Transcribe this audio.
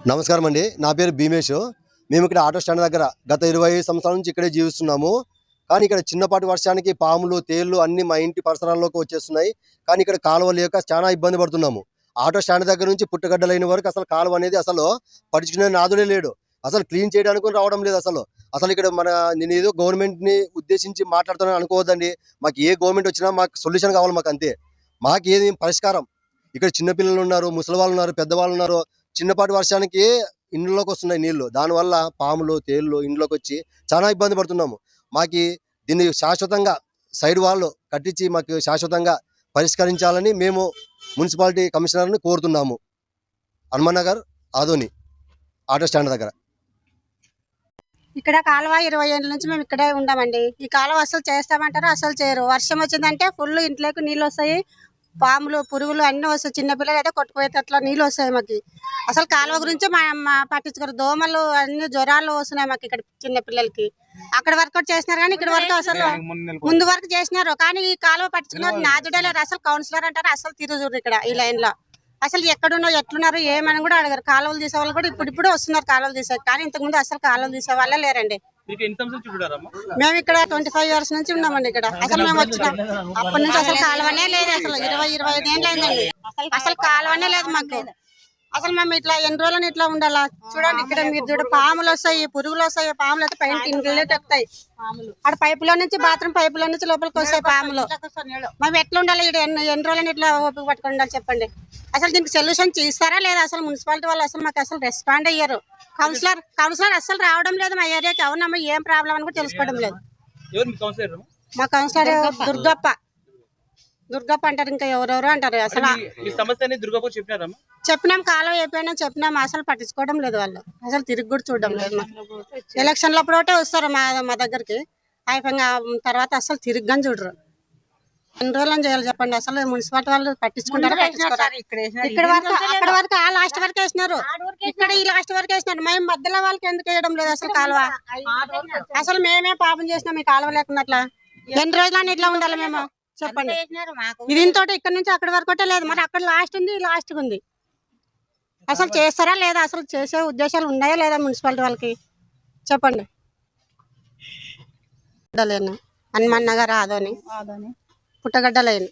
నమస్కారం అండి. నా పేరు భీమేష్. మేము ఇక్కడ ఆటో స్టాండ్ దగ్గర గత 25 సంవత్సరాల నుంచి ఇక్కడే జీవిస్తున్నాము. కానీ ఇక్కడ చిన్నపాటి వర్షానికి పాములు, తేళ్లు అన్నీ మా ఇంటి పరిసరాల్లోకి వచ్చేస్తున్నాయి. కానీ ఇక్కడ కాలువ లేక చాలా ఇబ్బంది పడుతున్నాము. ఆటో స్టాండ్ దగ్గర నుంచి పుట్టగడ్డ లైన్ వరకు అసలు కాలువ అనేది అసలు పట్టించుకునే నాథుడే లేడు. అసలు క్లీన్ చేయడానికి కూడా రావడం లేదు అసలు. అసలు ఇక్కడ నేనేదో గవర్నమెంట్‌ని ఉద్దేశించి మాట్లాడుతున్నాను అనుకోవద్దండి. మాకు ఏ గవర్నమెంట్ వచ్చినా మాకు సొల్యూషన్ కావాలి మాకంతే. మాకేది పరిష్కారం. ఇక్కడ చిన్న పిల్లలున్నారు, ముసలివాళ్ళున్నారు, పెద్దవాళ్ళున్నారు. చిన్నపాటి వర్షానికి ఇండ్లలోకి వస్తున్నాయి నీళ్లు. దానివల్ల పాములు, తేళ్లు ఇంట్లోకొచ్చి చాలా ఇబ్బంది పడుతున్నాము. మాకి దీన్ని శాశ్వతంగా సైడ్ వాల్ కట్టించి మాకు శాశ్వతంగా పరిష్కరించాలని మేము మున్సిపాలిటీ కమిషనర్‌ని కోరుతున్నాము. హనుమాన్ నగర్, ఆదోని ఆటో స్టాండ్ దగ్గర. ఇక్కడ కాలువ 20 ఏళ్ళ నుంచి మేము ఇక్కడే ఉన్నామండి. ఈ కాలువ అసలు చేస్తామంటారు, అసలు చేయరు. వర్షం వచ్చిందంటే ఫుల్ ఇంట్లోకి నీళ్ళు వస్తాయి. పాములు, పురుగులు అన్నీ వస్తాయి. చిన్నపిల్లలు అయితే కొట్టుకుపోయేటట్లా నీళ్ళు వస్తాయి మాకు. అసలు కాలువ గురించి మా పట్టించుకోరు. దోమలు అన్ని జ్వరాలు వస్తున్నాయి మాకు ఇక్కడ చిన్నపిల్లలకి. అక్కడ వర్కౌట్ చేసినారు కానీ ఇక్కడ వరకు అసలు ముందు వరకు చేసినారు కానీ ఈ కాలువ పట్టించుకున్నారు నాదుడే లేరు. అసలు కౌన్సిలర్ అంటారు, అసలు తిరుగుతున్నారు ఇక్కడ ఈ లైన్ లో. అసలు ఎక్కడున్నారు, ఎట్లున్నారు, ఏమని కూడా అడగారు. కాలువలు తీసే వాళ్ళు కూడా ఇప్పుడు వస్తున్నారు కాలువలు తీసే, కానీ ఇంతకుముందు అసలు కాలువలు తీసే వాళ్ళే లేరండి. మేము ఇక్కడ 25 ఇయర్స్ నుంచి ఉన్నామండి ఇక్కడ. అసలు మేము వచ్చినాం అప్పటి నుంచి అసలు కాలువనే లేదు. అసలు 20-25 ఏళ్ళు అయిందండి. అసలు కాలువనే లేదు మాకు. అసలు మేము ఇట్లా ఎన్ని రోజులని ఇట్లా ఉండాలా? చూడండి ఇక్కడ మీరు చూడ పాములు వస్తాయి, పురుగులు వస్తాయి. పాములు అయితే పైన ఇంట్లో ఎక్కుతాయి. అక్కడ పైపులో నుంచి బాత్రూమ్ పైపులో నుంచి లోపలికి వస్తాయి పాములు. మేము ఎట్లా ఉండాలి? ఇక్కడ ఎన్ని రోజులని ఇట్లా ఓపిక పట్టుకుని ఉండాలి చెప్పండి. అసలు దీనికి సొల్యూషన్ చేస్తారా లేదా? అసలు మున్సిపాలిటీ వాళ్ళు అసలు మాకు అసలు రెస్పాండ్ అయ్యారు. కౌన్సిలర్ అసలు రావడం లేదు మా ఏరియాకి. అవునమ్మా ఏం ప్రాబ్లం అని కూడా తెలుసుకోవడం లేదు. మా కౌన్సిలర్ దుర్గప్ప అంటారు, ఇంకా ఎవరెవరు అంటారు. అసలు చెప్పినాం కాలువ అయిపోయినా చెప్పినాం, అసలు పట్టించుకోవడం లేదు వాళ్ళు. అసలు తిరిగి కూడా చూడడం లేదు. ఎలక్షన్ల అప్పుడోటే వస్తారు మా దగ్గరికి, అయిపోయిన తర్వాత అసలు తిరిగ్గాని చూడరు. ఎన్ని రోజులని చేయాలి చెప్పండి? అసలు మున్సిపాలిటీ వాళ్ళు పట్టించుకుంటారా? ఇక్కడ వరకు అక్కడ వరకు ఆ లాస్ట్ వరకు వేసినారు, ఇక్కడ ఈ లాస్ట్ వరకు వేసినారు. మేము మధ్యలో వాళ్ళకి ఎందుకు వేయడం లేదు అసలు కాలువ? అసలు మేమే పాపం చేసినాం ఈ కాలువ లేకుండా. అట్లా ఎన్ని రోజులని ఇట్లా ఉండాలి మేము చెప్పండి? దీంతో ఇక్కడ నుంచి అక్కడ వరకు లేదు, మరి అక్కడ లాస్ట్ ఉంది, లాస్ట్ ఉంది. అసలు చేస్తారా లేదా? అసలు చేసే ఉద్దేశాలు ఉన్నాయా లేదా మున్సిపాలిటీ వాళ్ళకి చెప్పండి? హనుమాన్ నగర్, ఆదోని పుట్టగడ్డ లైన్.